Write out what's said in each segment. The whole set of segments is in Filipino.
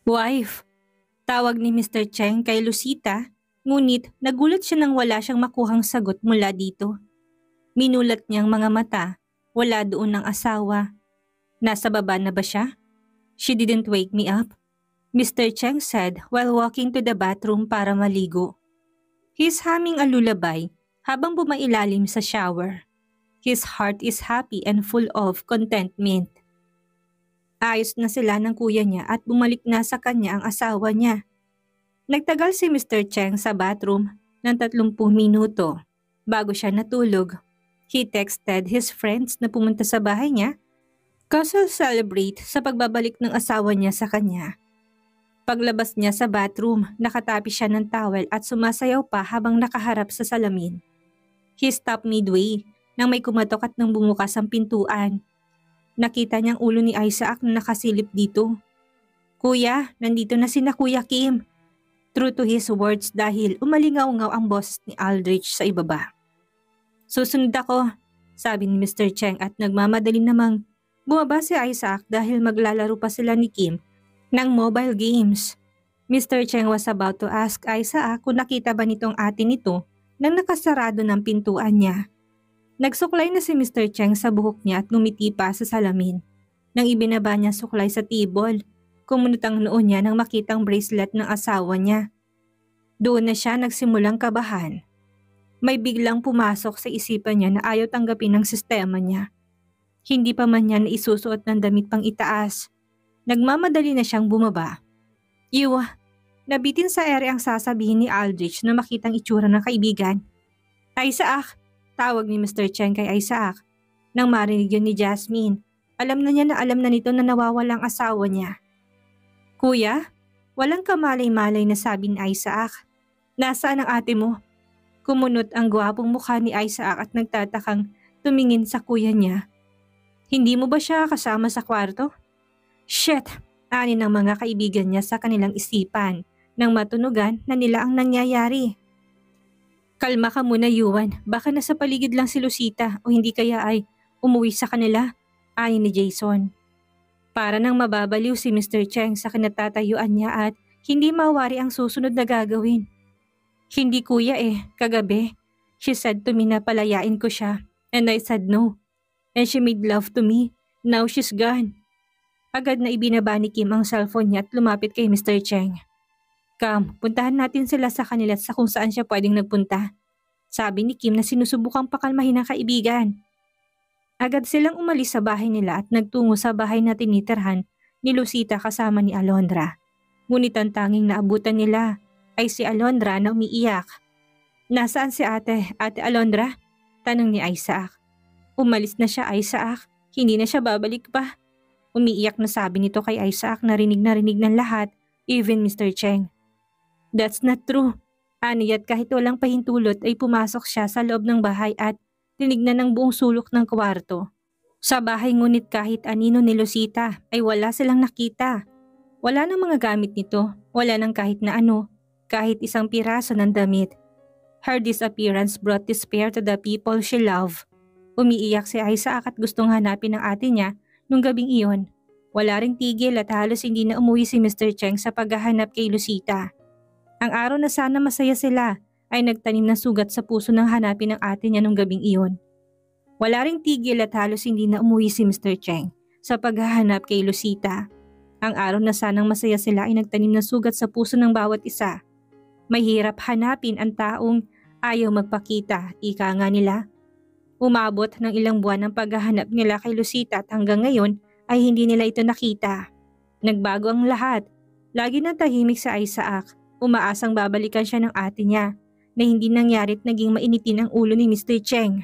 Wife, tawag ni Mr. Cheng kay Lucita, ngunit nagulat siya nang wala siyang makuhang sagot mula dito. Minulat niyang mga mata, wala doon ang asawa. Nasa baba na ba siya? She didn't wake me up, Mr. Cheng said while walking to the bathroom para maligo. He's humming a lullaby habang bumailalim sa shower. His heart is happy and full of contentment. Ayos na sila ng kuya niya at bumalik na sa kanya ang asawa niya. Nagtagal si Mr. Cheng sa bathroom ng 30 minuto. Bago siya natulog, he texted his friends na pumunta sa bahay niya kasi celebrate sa pagbabalik ng asawa niya sa kanya. Paglabas niya sa bathroom, nakatapi siya ng towel at sumasayaw pa habang nakaharap sa salamin. He stopped midway nang may kumatok at nang bumukas ang pintuan. Nakita niyang ulo ni Isaac na nakasilip dito. Kuya, nandito na sina Kuya Kim. True to his words dahil umalingaw-ngaw ang boses ni Aldrich sa ibaba. Susunod ako, sabi ni Mr. Cheng at nagmamadali namang bumaba si Isaac dahil maglalaro pa sila ni Kim ng mobile games. Mr. Cheng was about to ask Isaac kung nakita ba nitong ate nito nang nakasarado ng pintuan niya. Nagsuklay na si Mr. Cheng sa buhok niya at ngumiti pa sa salamin. Nang ibinaba niya suklay sa tibol, kumunot ang noo niya nang makitang bracelet ng asawa niya. Doon na siya nagsimulang kabahan. May biglang pumasok sa isipan niya na ayaw tanggapin ng sistema niya. Hindi pa man niya naisusuot ng damit pang itaas. Nagmamadali na siyang bumaba. Nabitin sa ere ang sasabihin ni Aldrich na makitang itsura ng kaibigan. Isaac! Tawag ni Mr. Cheng kay Isaac. Nang marinig yun ni Jasmine, alam na niya na alam na nito na nawawala ang asawa niya. Kuya, walang kamalay-malay na sabi ni Isaac. Nasaan ang ate mo? Kumunot ang gwapong mukha ni Isaac at nagtatakang tumingin sa kuya niya. Hindi mo ba siya kasama sa kwarto? Shit! Ani ng mga kaibigan niya sa kanilang isipan nang matunugan na nila ang nangyayari. Kalma ka muna, Yuan. Baka nasa paligid lang si Lucita o hindi kaya ay umuwi sa kanila, ani ni Jason. Para nang mababaliw si Mr. Cheng sa kinatatayuan niya at hindi mawari ang susunod na gagawin. Hindi kuya kagabi. She said to me na palayain ko siya and I said no. And she made love to me. Now she's gone. Agad na ibinaba ni Kim ang cellphone niya at lumapit kay Mr. Cheng. Come, puntahan natin sila sa kanila sa kung saan siya pwedeng nagpunta. Sabi ni Kim na sinusubukang pakalmahin ang kaibigan. Agad silang umalis sa bahay nila at nagtungo sa bahay na tinitirhan ni Lucita kasama ni Alondra. Ngunit ang tanging naabutan nila ay si Alondra na umiiyak. Nasaan si Ate Alondra? Tanong ni Isaac. Umalis na siya, Isaac. Hindi na siya babalik pa. Umiiyak na sabi nito kay Isaac na rinig ng lahat, even Mr. Cheng. That's not true. Aniyat kahit walang pahintulot ay pumasok siya sa loob ng bahay at tinignan ng buong sulok ng kwarto. Sa bahay ngunit kahit anino ni Lucita ay wala silang nakita. Wala ng mga gamit nito, wala ng kahit na ano, kahit isang piraso ng damit. Her disappearance brought despair to the people she loved. Umiiyak si Isaac at gustong hanapin ang ate niya nung gabing iyon. Wala ring tigil at halos hindi na umuwi si Mr. Cheng sa paghahanap kay Lucita. Ang araw na sana masaya sila ay nagtanim ng sugat sa puso ng hanapin ng ate niya nung gabing iyon. Wala ring tigil at halos hindi na umuwi si Mr. Cheng sa paghahanap kay Lucita. Ang araw na sanang masaya sila ay nagtanim ng sugat sa puso ng bawat isa. Mahirap hanapin ang taong ayaw magpakita, ika nga nila. Umabot ng ilang buwan ang paghahanap nila kay Lucita at hanggang ngayon ay hindi nila ito nakita. Nagbago ang lahat. Lagi na tahimik sa Isaac. Umaasang babalikan siya ng ate niya na hindi nangyarit naging mainitin ang ulo ni Mr. Cheng.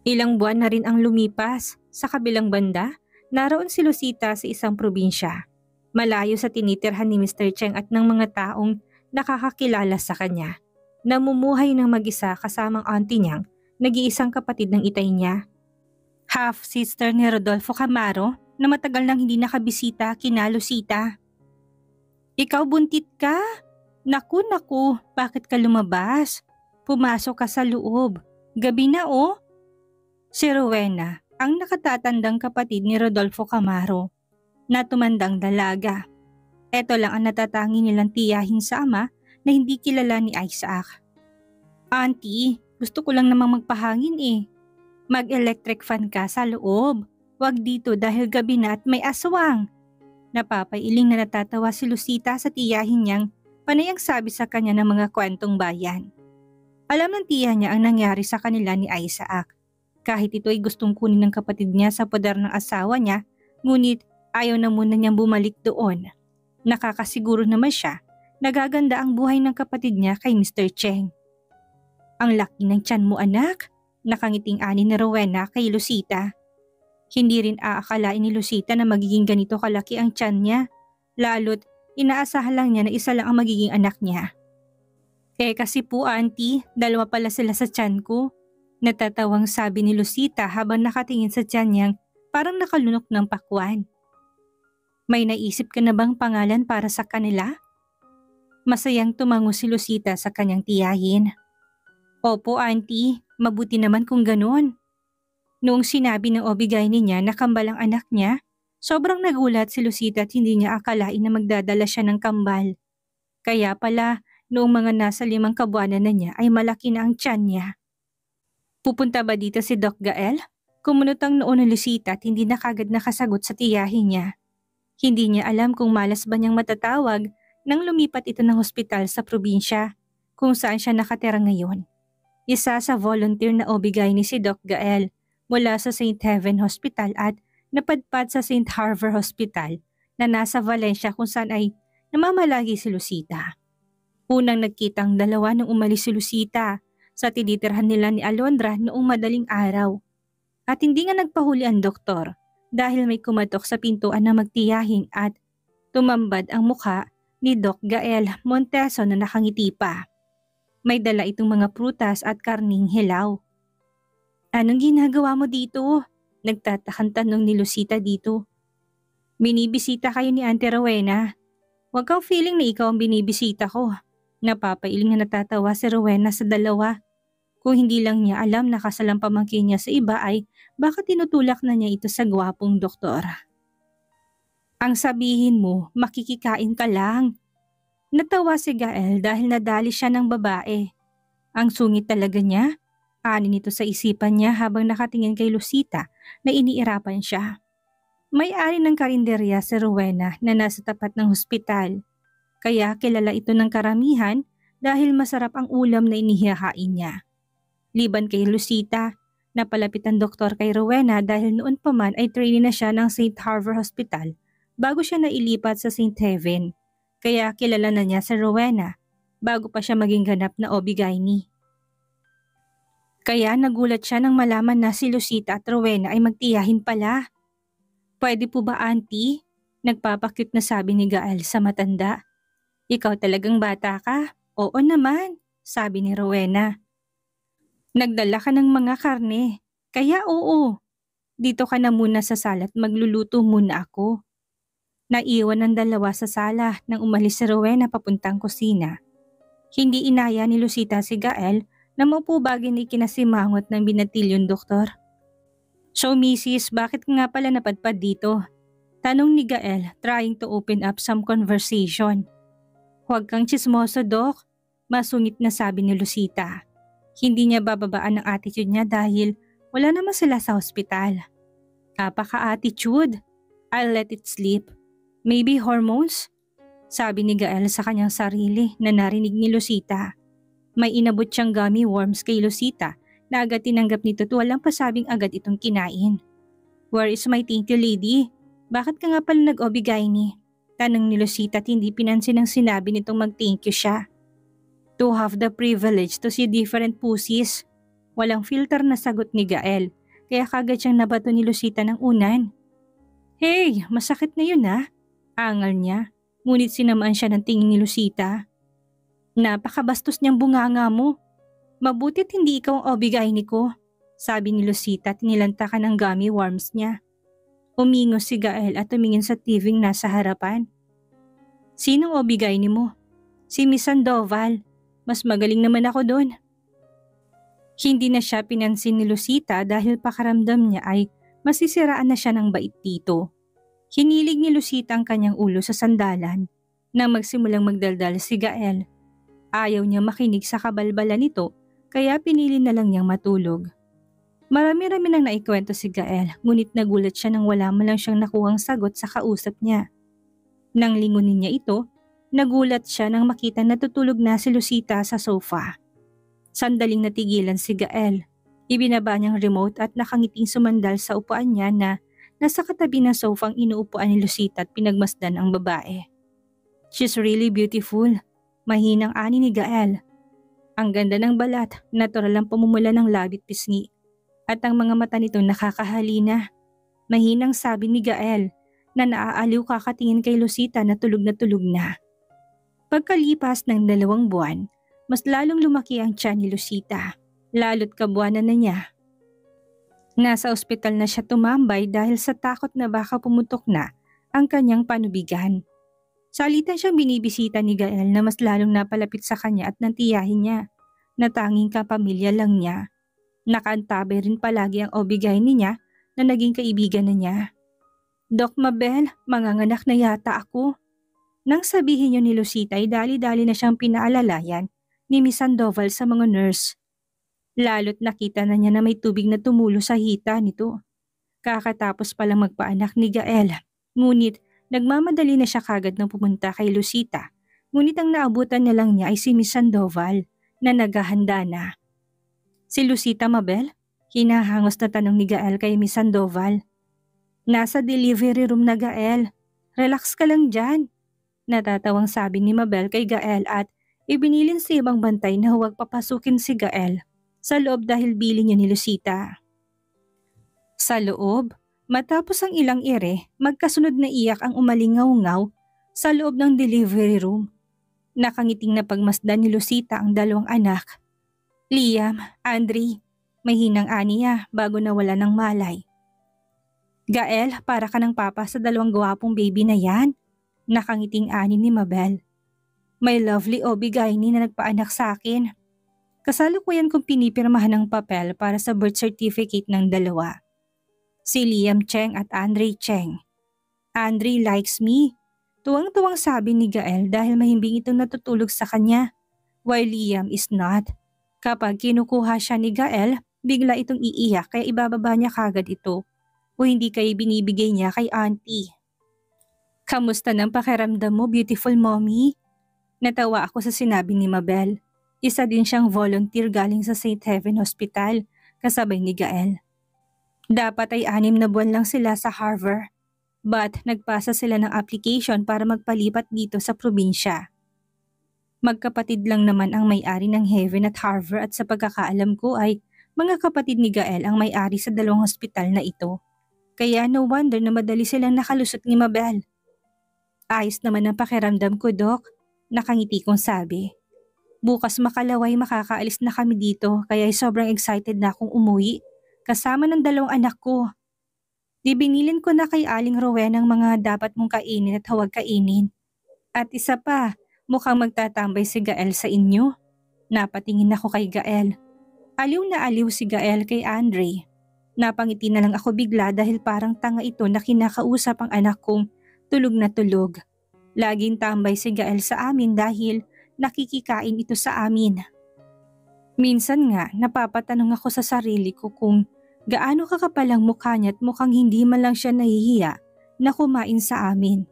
Ilang buwan na rin ang lumipas. Sa kabilang banda, naroon si Lucita sa isang probinsya. Malayo sa tinitirhan ni Mr. Cheng at ng mga taong nakakakilala sa kanya. Namumuhay ng mag-isa kasamang auntie niyang nag-iisang kapatid ng itay niya. Half-sister ni Rodolfo Camaro na matagal nang hindi nakabisita kina Lucita. Ikaw buntit ka? Naku, bakit ka lumabas? Pumasok ka sa loob. Gabi na Si Rowena, ang nakatatandang kapatid ni Rodolfo Camaro, na tumandang dalaga. Eto lang ang natatangi nilang tiyahin sa ama na hindi kilala ni Isaac. Auntie, gusto ko lang namang magpahangin eh. Mag-electric fan ka sa loob. Wag dito dahil gabi na at may aswang. Napapailing na natatawa si Lucita sa tiyahin niyang panayang sabi sa kanya ng mga kwentong bayan. Alam ng tiya niya ang nangyari sa kanila ni Isaac. Kahit ito ay gustong kunin ng kapatid niya sa poder ng asawa niya, ngunit ayaw na muna niyang bumalik doon. Nakakasiguro naman siya, nagaganda ang buhay ng kapatid niya kay Mr. Cheng. Ang laki ng tiyan mo anak, nakangiting ani ni Rowena kay Lucita. Hindi rin aakalain ni Lucita na magiging ganito kalaki ang tiyan niya, lalo't inaasahan lang niya na isa lang ang magiging anak niya. Kasi po auntie, dalawa pala sila sa tiyan ko. Natatawang sabi ni Lucita habang nakatingin sa tiyan niyang parang nakalunok ng pakwan. May naisip ka na bang pangalan para sa kanila? Masayang tumango si Lucita sa kanyang tiyahin. Opo auntie, mabuti naman kung ganoon. Noong sinabi ng obigayni niya na kambal ang anak niya, sobrang nagulat si Lucita at hindi niya akalain na magdadala siya ng kambal. Kaya pala, noong mga nasa 5 kabuwanan na niya ay malaki na ang tiyan niya. Pupunta ba dito si Doc Gael? Kumunot ang noo ni Lucita at hindi na kagad nakasagot sa tiyahin niya. Hindi niya alam kung malas ba niyang matatawag nang lumipat ito ng hospital sa probinsya kung saan siya nakatira ngayon. Isa sa volunteer na obigayni si Doc Gael mula sa St. Heaven Hospital at napadpad sa St. Harver Hospital na nasa Valencia kung saan ay namamalagi si Lucita. Unang nagkitang dalawa nung umalis si Lucita sa tinitirhan nila ni Alondra noong madaling araw. At hindi nga nagpahuli ang doktor dahil may kumatok sa pintuan na magtiyahin at tumambad ang mukha ni Doc Gael Monteso na nakangiti pa. May dala itong mga prutas at karning hilaw. Anong ginagawa mo dito? Nagtatakang tanong ni Lucita dito. Binibisita kayo ni Auntie Rowena. Huwag kang feeling na ikaw ang binibisita ko. Napapailing na natatawa si Rowena sa dalawa. Kung hindi lang niya alam na kasalang pamangkin niya sa iba ay bakit tinutulak na niya ito sa gwapong doktor. Ang sabihin mo, makikikain ka lang. Natawa si Gael dahil nadali siya ng babae. Ang sungit talaga niya. Ani nito sa isipan niya habang nakatingin kay Lucita na iniirapan siya. May-ari ng karinderya si Rowena na nasa tapat ng hospital. Kaya kilala ito ng karamihan dahil masarap ang ulam na inihahain niya. Liban kay Lucita, napalapit ang doktor kay Rowena dahil noon pa man ay trainee na siya ng St. Harver Hospital bago siya nailipat sa St. Heaven. Kaya kilala na niya si Rowena bago pa siya maging ganap na obigayni. Kaya nagulat siya nang malaman na si Lucita at Rowena ay magtiyahin pala. Pwede po ba auntie? Nagpapakyut na sabi ni Gael sa matanda. Ikaw talagang bata ka? Oo naman, sabi ni Rowena. Nagdala ka ng mga karne, kaya oo. Dito ka na muna sa sala at magluluto muna ako. Naiwan ang dalawa sa sala nang umalis si Rowena papuntang kusina. Hindi inaya ni Lucita si Gael na maupo bagay ni kinasimangot ng binatilyong doktor. So Mrs., bakit nga pala napadpad dito? Tanong ni Gael trying to open up some conversation. Huwag kang tsismoso, Doc. Masungit na sabi ni Lucita. Hindi niya bababaan ang attitude niya dahil wala naman sila sa hospital. Kapaka-attitude. I'll let it sleep. Maybe hormones? Sabi ni Gael sa kanyang sarili na narinig ni Lucita. May inabot siyang gummy worms kay Lucita na agad tinanggap nito at walang pasabing agad itong kinain. Where is my thank you lady? Bakit ka nga pala nag-obigayni? Tanong ni Lucita at hindi pinansin ang sinabi nitong mag-thank you siya. To have the privilege to see different pussies. Walang filter na sagot ni Gael kaya kagad siyang nabato ni Lucita ng unan. Hey, masakit na yun ha? Angal niya, ngunit sinamaan siya ng tingin ni Lucita. Napakabastos niyang bunganga mo. Mabuti't hindi ikaw ang obigayni ko, sabi ni Lucita at nilantakan ang gummy worms niya. Umingos si Gael at tumingin sa TV nasa harapan. Sinong obigayni mo? Si Miss Sandoval. Mas magaling naman ako doon. Hindi na siya pinansin ni Lucita dahil pakaramdam niya ay masisiraan na siya ng bait dito. Hinilig ni Lucita ang kanyang ulo sa sandalan Nang magsimulang magdaldal si Gael, ayaw niya makinig sa kabalbalan nito kaya pinili na lang niyang matulog. Marami-rami nang naikwento si Gael ngunit nagulat siya nang wala man lang siyang nakuhang sagot sa kausap niya. Nang lingunin niya ito, nagulat siya nang makita na tutulog na si Lucita sa sofa. Sandaling natigilan si Gael. Ibinaba niyang remote at nakangiting sumandal sa upuan niya na nasa katabi ng sofa ang inuupuan ni Lucita at pinagmasdan ang babae. "She's really beautiful," mahinang ani ni Gael. Ang ganda ng balat, natural ang pamumula ng labit pisngi. At ang mga mata nito nakakahalina. Mahinang sabi ni Gael na naaaliw kakatingin kay Lucita na tulog na. Pagkalipas ng 2 buwan, mas lalong lumaki ang tiyan ni Lucita. Lalo't kabuanan na niya. Nasa ospital na siya tumambay dahil sa takot na baka pumutok na ang kanyang panubigan. Salitan siyang binibisita ni Gael na mas lalong napalapit sa kanya at nantiyahin niya na tanging kapamilya lang niya. Nakaantabay rin palagi ang OB-GYN niya na naging kaibigan na niya. "Doc Mabel, manganganak na yata ako." Nang sabihin niyo ni Lucita ay dali-dali na siyang pinaalalayan ni Miss Sandoval sa mga nurse. Lalo't nakita na niya na may tubig na tumulo sa hita nito. Kakatapos palang magpaanak ni Gael. Ngunit nagmamadali na siya kagad nang pumunta kay Lucita. Ngunit ang naabutan niya lang niya ay si Miss Sandoval na naghahanda na. "Si Lucita, Mabel?" Hinahangos na tanong ni Gael kay Miss Sandoval. "Nasa delivery room na, Gael. Relax ka lang dyan." Natatawang sabi ni Mabel kay Gael at ibinilin sa ibang bantay na huwag papasukin si Gael sa loob dahil bili niya ni Lucita. Sa loob, matapos ang ilang ere, magkasunod na iyak ang umalingaw-ngaw sa loob ng delivery room. Nakangiting na pagmasdan ni Lucita ang 2 anak. "Liam, Andre," mahinang aniya bago nawala ng malay. "Gael, para ka ng papa sa 2 gwapong baby na yan," nakangiting ani ni Mabel. "May lovely OB-GYN na nagpaanak sa akin. Kasalukuyan kong pinipirmahan ng papel para sa birth certificate ng 2. Si Liam Cheng at Andre Cheng. Andre likes me." Tuwang-tuwang sabi ni Gael dahil mahimbing itong natutulog sa kanya, while Liam is not. Kapag kinukuha siya ni Gael, bigla itong iiyak kaya ibababa niya kagad ito o hindi kaya binibigay niya kay auntie. "Kamusta ng pakiramdam mo, beautiful mommy?" Natawa ako sa sinabi ni Mabel. Isa din siyang volunteer galing sa St. Heaven Hospital, kasabay ni Gael. Dapat ay 6 na buwan lang sila sa Harvard, but nagpasa sila ng application para magpalipat dito sa probinsya. Magkapatid lang naman ang may-ari ng Heaven at Harvard at sa pagkakaalam ko ay mga kapatid ni Gael ang may-ari sa 2 hospital na ito. Kaya no wonder na madali silang nakalusot ni Mabel. "Ayos naman ang pakiramdam ko, Doc," nakangiti kong sabi. "Bukas makalaway makakaalis na kami dito kaya sobrang excited na akong umuwi kasama ng 2 anak ko. Di binilin ko na kay Aling Rowena ang mga dapat mong kainin at huwag kainin. At isa pa, mukhang magtatambay si Gael sa inyo." Napatingin ako kay Gael. Aliw na aliw si Gael kay Andre. Napangiti na lang ako bigla dahil parang tanga ito na kinakausap ang anak kong tulog na tulog. Laging tambay si Gael sa amin dahil nakikikain ito sa amin. Minsan nga napapatanong ako sa sarili ko kung gaano kakapal ang mukha niya at mukhang hindi man lang siya nahihiya na kumain sa amin.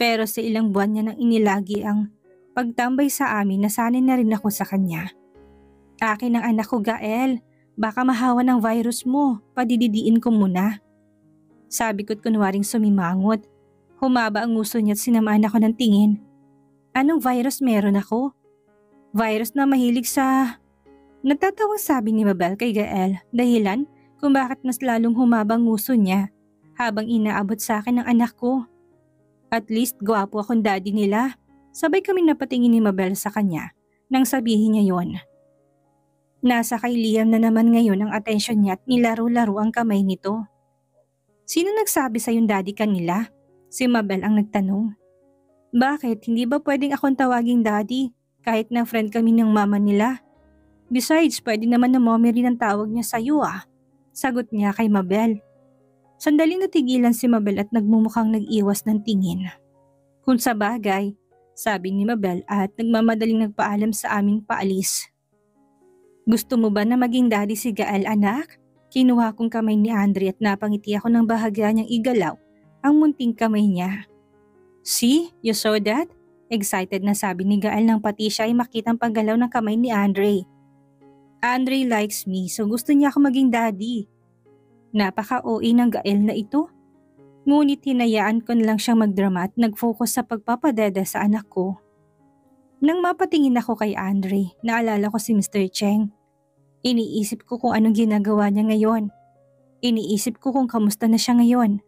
Pero sa ilang buwan niya nang inilagi ang pagtambay sa amin, nasanay na rin ako sa kanya. "Akin ang anak ko, Gael. Baka mahawa ng virus mo, padididiin ko muna." Sabi ko't kunwaring sumimangot. Humaba ang nguso niya at sinamaan ako ng tingin. "Anong virus meron ako?" "Virus na mahilig sa..." Natatawang sabi ni Mabel kay Gael, dahilan kung bakit mas lalong humaba ang nguso niya habang inaabot sa akin ang anak ko. At least gwapo akong daddy nila. Sabay kaming napatingin ni Mabel sa kanya nang sabihin niya yon. Nasa kay Liam na naman ngayon ang atensyon niya at nilaro-laro ang kamay nito. "Sino nagsabi sa yung daddy kanila?" Si Mabel ang nagtanong. "Bakit? Hindi ba pwedeng akong tawaging daddy kahit na friend kami ng mama nila? Besides, pwede naman na mommy rin ang tawag niya sa iyo ah." Sagot niya kay Mabel. Sandaling natigilan si Mabel at nagmumukhang nag-iwas ng tingin. Kung sa bagay, sabi ni Mabel at nagmamadaling nagpaalam sa aming paalis. Gusto mo ba na maging daddy si Gael, anak? Kinuha kong kamay ni Andre at napangiti ako ng bahagya niyang igalaw ang munting kamay niya. See, you saw that? Excited na sabi ni Gael nang pati siya ay makitang paggalaw ng kamay ni Andre. Andre likes me so gusto niya ako maging daddy. Napaka-OA ng Gael na ito. Ngunit hinayaan ko na lang siyang magdrama at nag-focus sa pagpapadeda sa anak ko. Nang mapatingin ako kay Andre, naalala ko si Mr. Cheng. Iniisip ko kung anong ginagawa niya ngayon. Iniisip ko kung kamusta na siya ngayon.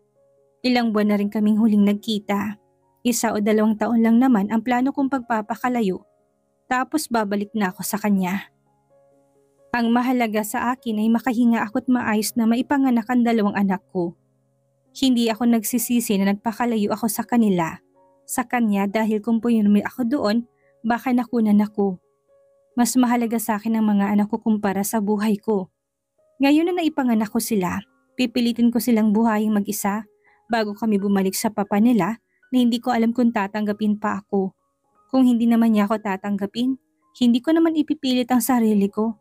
Ilang buwan na rin kaming huling nagkita. 1 o 2 taon lang naman ang plano kong pagpapakalayo. Tapos babalik na ako sa kanya. Ang mahalaga sa akin ay makahinga ako at maayos na maipanganak ang 2 anak ko. Hindi ako nagsisisi na nagpakalayo ako sa kanila. Sa kanya dahil kung puyurmi ako doon, baka nakunan ako. Mas mahalaga sa akin ang mga anak ko kumpara sa buhay ko. Ngayon na naipanganak ko sila, pipilitin ko silang buhayin mag-isa bago kami bumalik sa papa nila na hindi ko alam kung tatanggapin pa ako. Kung hindi naman niya ako tatanggapin, hindi ko naman ipipilit ang sarili ko.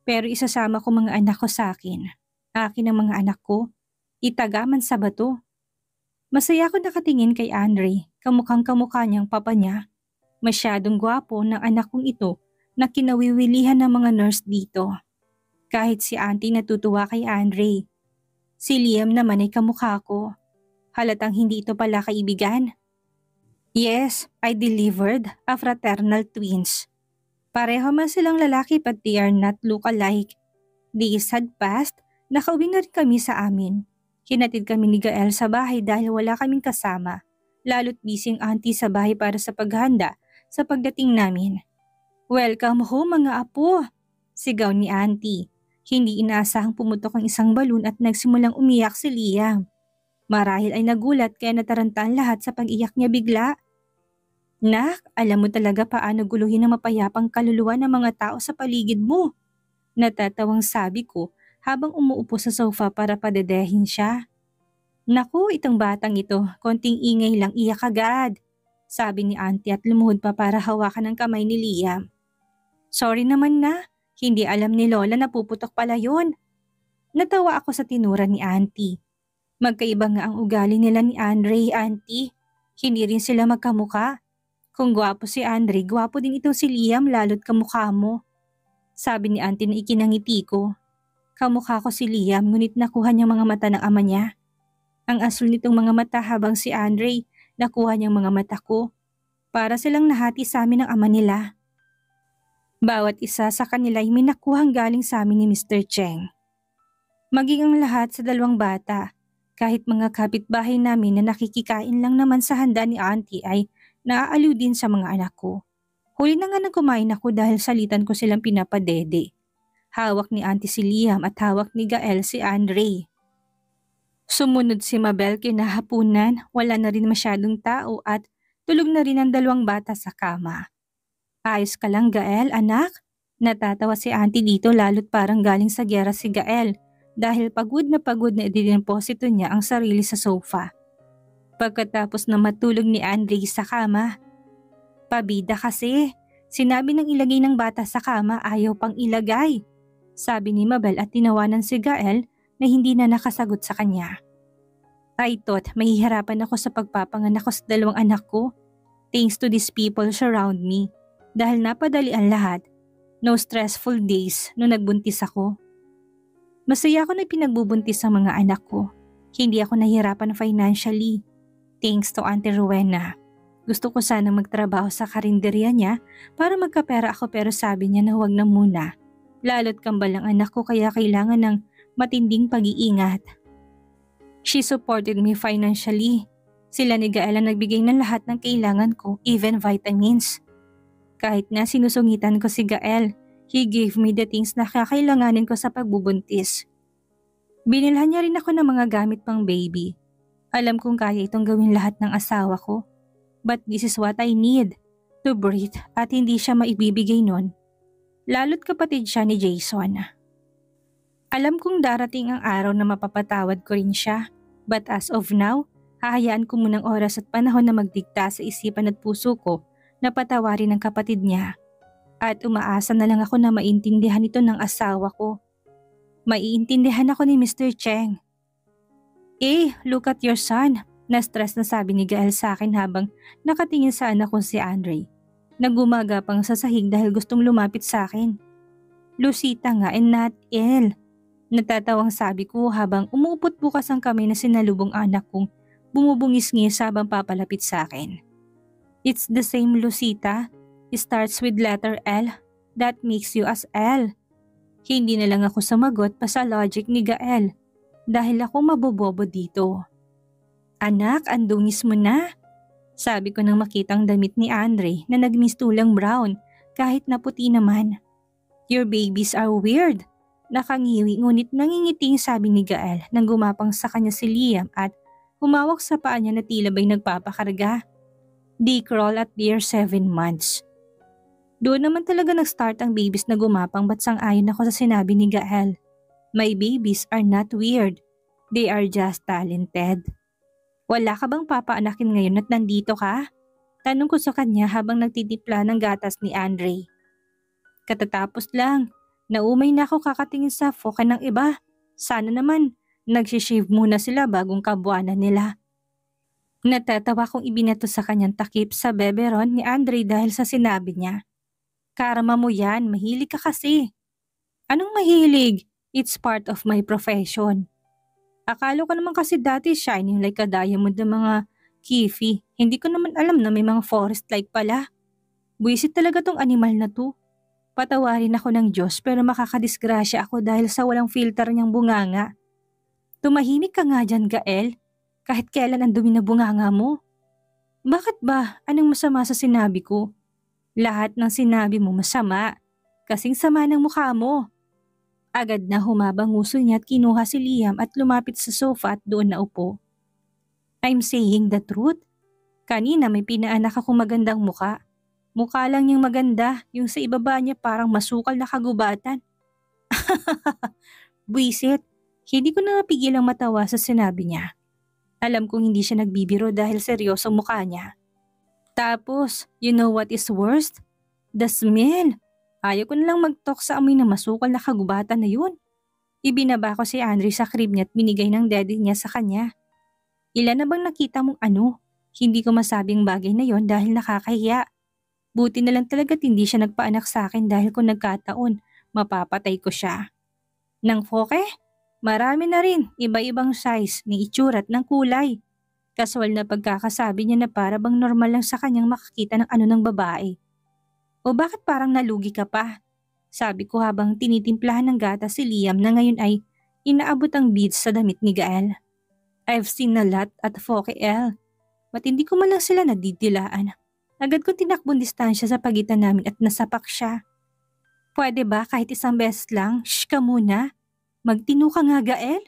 Pero isasama ko mga anak ko sa akin. Akin ang mga anak ko. Itagaman sa bato. Masaya ako nakatingin kay Andre, kamukhang kamukha niyang papa niya. Masyadong gwapo ng anak kong ito na kinawiwilihan ng mga nurse dito. Kahit si auntie natutuwa kay Andre. Si Liam naman ay kamukha ko. Halatang hindi ito pala kaibigan. Yes, I delivered a fraternal twins. Pareho man silang lalaki but they are not look-alike. Days had passed, nakauwi na rin kami sa amin. Hinatid kami ni Gael sa bahay dahil wala kaming kasama. Lalo't busy ang auntie sa bahay para sa paghanda sa pagdating namin. Welcome home mga apo! Sigaw ni auntie. Hindi inaasahang pumutok ang isang balon at nagsimulang umiyak si Liam. Marahil ay nagulat kaya natarantaan lahat sa pag-iyak niya bigla. Nak, alam mo talaga paano guluhin ang mapayapang kaluluwa ng mga tao sa paligid mo. Natatawang sabi ko habang umuupo sa sofa para padedehin siya. Naku, itong batang ito, konting ingay lang iyak agad. Sabi ni auntie at lumuhod pa para hawakan ang kamay ni Liam. Sorry naman na, hindi alam ni Lola na puputok pala yun. Natawa ako sa tinura ni auntie. Magkaiba nga ang ugali nila ni Andre, auntie. Hindi rin sila magkamuka. Kung gwapo si Andre, gwapo din itong si Liam lalo't kamukha mo. Sabi ni auntie na ikinangiti ko. Kamukha ko si Liam ngunit nakuha niyang mga mata ng ama niya. Ang asul nitong mga mata habang si Andre nakuha niyang mga mata ko. Para silang nahati sa amin ng ama nila. Bawat isa sa kanila ay may nakuhang galing sa amin ni Mr. Cheng. Maging ang lahat sa 2 bata, kahit mga kapitbahay namin na nakikikain lang naman sa handa ni auntie ay naaaliw din sa mga anak ko. Huli na nga nang kumain ako dahil salitan ko silang pinapadede. Hawak ni auntie si Liam at hawak ni Gael si Andre. Sumunod si Mabel kinahapunan, wala na rin masyadong tao at tulog na rin ang 2 bata sa kama. Ayos ka lang Gael, anak? Natatawa si auntie dito lalo't parang galing sa gyera si Gael dahil pagod na idiniposito niya ang sarili sa sofa. Pagkatapos na matulog ni Andre sa kama. Pabida kasi, sinabi ng ilagay ng bata sa kama ayaw pang ilagay. Sabi ni Mabel at tinawanan si Gael na hindi na nakasagot sa kanya. I thought mahihirapan ako sa pagpapanganak ko sa 2 anak ko. Thanks to these people surround me. Dahil napadali ang lahat, no stressful days nung nagbuntis ako. Masaya ako na pinagbubuntis ang mga anak ko. Hindi ako nahihirapan financially. Thanks to Auntie Rowena. Gusto ko sanang magtrabaho sa karinderya niya para magkapera ako pero sabi niya na huwag na muna. Lalo't kambal ang anak ko kaya kailangan ng matinding pag-iingat. She supported me financially. Sila ni Gael ang nagbigay ng lahat ng kailangan ko, even vitamins. Kahit na sinusungitan ko si Gael, he gave me the things na kakailanganin ko sa pagbubuntis. Binilhan niya rin ako ng mga gamit pang baby. Alam kong kaya itong gawin lahat ng asawa ko. But this is what I need, to breathe at hindi siya maibibigay nun. Lalo't kapatid siya ni Jason. Alam kong darating ang araw na mapapatawad ko rin siya. But as of now, hahayaan ko munang oras at panahon na magdikta sa isipan at puso ko Napatawarin ng kapatid niya at umaasa na lang ako na maintindihan ito ng asawa ko. Maiintindihan ako ni Mr. Cheng. Look at your son. Na-stress na sabi ni Gael sa akin habang nakatingin sa anak ko si Andre. Nagumagapang sa sahig dahil gustong lumapit sa akin. Lucita nga and not Elle. Natatawang sabi ko habang umuupot bukas ang kamay na sinalubong anak kong bumubungis-ngis habang papalapit sa akin. It's the same Lucita. It starts with letter L. That makes you as L. Hindi na lang ako sumagot pa sa logic ni Gael dahil ako mabobobo dito. Anak, andungis mo na. Sabi ko nang makitang damit ni Andre na nagmistulang brown kahit na puti naman. Your babies are weird. Nakangiwi ngunit nangingiting sabi ni Gael nang gumapang sa kanya si Liam at humawak sa paa niya na tila ba'y nagpapakarga. They crawl at their 7 months. Doon naman talaga nag-start ang babies na gumapang ba't sang-ayon ako sa sinabi ni Gael. My babies are not weird. They are just talented. Wala ka bang papaanakin ngayon at nandito ka? Tanong ko sa kanya habang nagtitipla ng gatas ni Andre. Katatapos lang, naumay na ako kakatingin sa foka ng iba. Sana naman, nagsishave muna sila bagong kabuanan nila. Natatawa kong ibinato sa kanyang takip sa beberon ni Andre dahil sa sinabi niya. Karma mo yan, mahilig ka kasi. Anong mahilig? It's part of my profession. Akala ko naman kasi dati shining like a diamond ng mga kifi. Hindi ko naman alam na may mga forest-like pala. Buwisit talaga tong animal na to. Patawarin ako ng Diyos pero makakadisgrasya ako dahil sa walang filter niyang bunganga. Tumahimik ka nga dyan, Gael. Kahit kailan ang dumi na bunganga mo. Bakit ba? Anong masama sa sinabi ko? Lahat ng sinabi mo masama. Kasing sama ng mukha mo. Agad na humabang nguso niya at kinuha si Liam at lumapit sa sofa at doon naupo. I'm saying the truth. Kanina may pinaanak akong magandang mukha. Mukha lang niyang maganda, yung sa ibaba niya parang masukal na kagubatan. Buisit, hindi ko na napigilang matawa sa sinabi niya. Alam kong hindi siya nagbibiro dahil seryoso mukha niya. Tapos, you know what is worst? The smell. Ayaw ko na lang mag-talk sa amoy na masukal na kagubatan na yun. Ibinaba ko si Andre sa crib niya at binigay ng daddy niya sa kanya. Ilan na bang nakita mong ano? Hindi ko masabing bagay na yon dahil nakakahiya. Buti na lang talaga't hindi siya nagpaanak sa akin dahil kung nagkataon, mapapatay ko siya. Nang foke? Marami na rin, iba-ibang size, ni itsura at ng kulay. Kaswal na pagkakasabi niya na para bang normal lang sa kanyang makakita ng ano ng babae. O bakit parang nalugi ka pa? Sabi ko habang tinitimplahan ng gata si Liam na ngayon ay inaabot ang beads sa damit ni Gael. I've seen a lot at Foke L. Ba't hindi ko man lang sila nadidilaan? Agad kong tinakbong distansya sa pagitan namin at nasapak siya. Pwede ba kahit isang beses lang? Shh ka muna. Magtino ka nga Gael.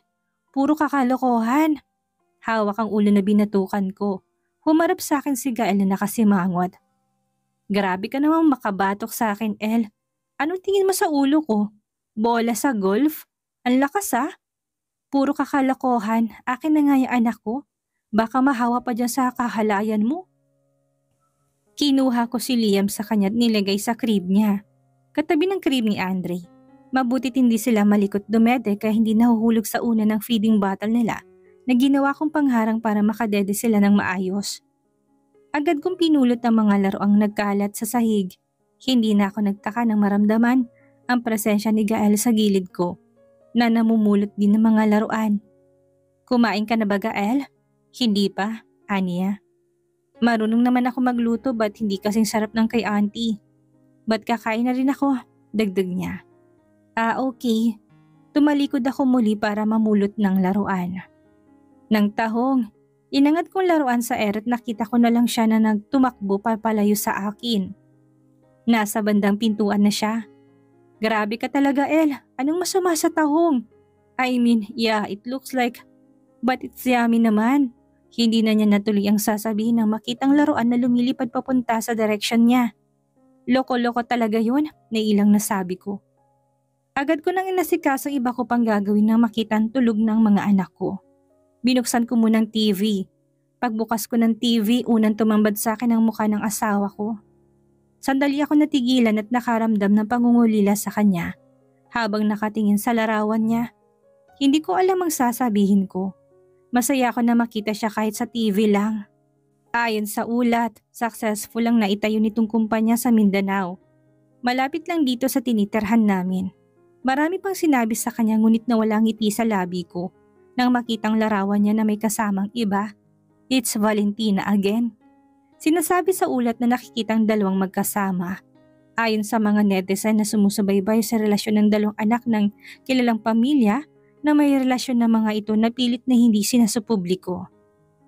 Puro kakalokohan. Hawak ang ulo na binatukan ko. Humarap sa akin si Gael na nakasimangot. Grabe ka namang makabatok sa akin, El. Anong tingin mo sa ulo ko? Bola sa golf? Ang lakas Puro kakalokohan. Akin na nga yung anak ko. Baka mahawa pa dyan sa kahalayan mo. Kinuha ko si Liam sa kanya at nilagay sa crib niya. Katabi ng crib ni Andre. Mabutit hindi sila malikot dumede kaya hindi nahuhulog sa una ng feeding bottle nila na ginawa kong pangharang para makadede sila ng maayos. Agad kong pinulot ang mga laroang nagkalat sa sahig. Hindi na ako nagtaka nang maramdaman ang presensya ni Gael sa gilid ko na namumulot din ng mga laruan. Kumain ka na ba Gael? Hindi pa, aniya. Marunong naman ako magluto ba't hindi kasing sarap ng kay auntie? Ba't kakain na rin ako? Dagdag niya. Okay. Tumalikod ako muli para mamulot ng laruan. Nang tahong, inangat kong laruan sa eret nakita ko na lang siya na nagtumakbo papalayo sa akin. Nasa bandang pintuan na siya. Grabe ka talaga El, anong masama sa tahong? I mean, yeah, it looks like, but it's yummy naman. Hindi na niya natuloy ang sasabihin nang makitang laruan na lumilipad papunta sa direksyon niya. Loko-loko talaga yun, nailang nasabi ko. Agad ko nang inasikaso iba ko pang gagawin nang makita ang tulog ng mga anak ko. Binuksan ko munang TV. Pagbukas ko ng TV, unang tumambad sa akin ang mukha ng asawa ko. Sandali ako natigilan at nakaramdam ng pangungulila sa kanya habang nakatingin sa larawan niya. Hindi ko alam ang sasabihin ko. Masaya ako na makita siya kahit sa TV lang. Ayon sa ulat, successful ang naitayo nitong kumpanya sa Mindanao. Malapit lang dito sa tinitirhan namin. Marami pang sinabi sa kanya ngunit nawala ang ngiti sa labi ko nang makitang larawan niya na may kasamang iba. It's Valentina again. Sinasabi sa ulat na nakikitang dalawang magkasama. Ayon sa mga netizen na sumusubaybay sa relasyon ng dalawang anak ng kilalang pamilya na may relasyon ng mga ito na pilit na hindi sinasupubliko.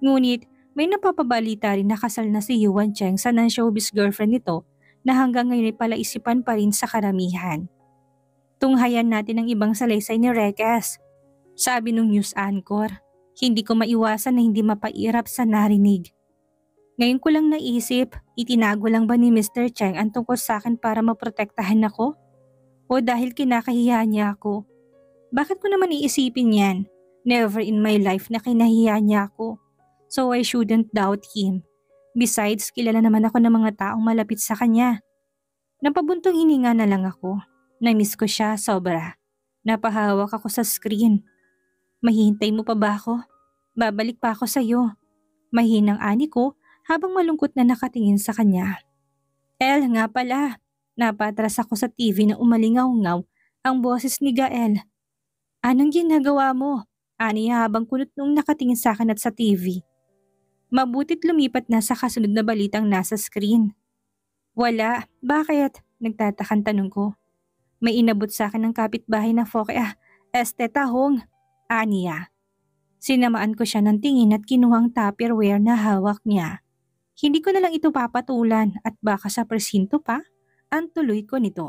Ngunit may napapabalita rin na kasal na si Yuan Cheng sa non-showbiz girlfriend nito na hanggang ngayon ay palaisipan pa rin sa karamihan. Tunghayan natin ang ibang salaysay ni Recas. Sabi nung news anchor, hindi ko maiwasan na hindi mapairap sa narinig. Ngayon ko lang naisip, itinago lang ba ni Mr. Cheng ang tungkol sa akin para maprotektahan ako? O dahil kinakahiya niya ako? Bakit ko naman iisipin yan? Never in my life na kinahiya niya ako. So I shouldn't doubt him. Besides, kilala naman ako ng mga taong malapit sa kanya. Napabuntong hininga na lang ako. Namiss ko siya sobra. Napahawak ako sa screen. Mahihintay mo pa ba ako? Babalik pa ako sa'yo. Mahinang ani ko habang malungkot na nakatingin sa kanya. El nga pala, napatras ako sa TV na umalingaw-ngaw ang boses ni Gael. Anong ginagawa mo? Ani habang kunot nung nakatingin sa akin at sa TV. Mabutit lumipat na sa kasunod na balitang nasa screen. Wala, bakit? Nagtatakang tanong ko. May inabot sa akin ng kapitbahay na foke este tahong. Aniya. Sinamaan ko siya ng tingin at kinuhang Tupperware na hawak niya. Hindi ko na lang ito papatulan at baka sa presinto pa ang tuloy ko nito.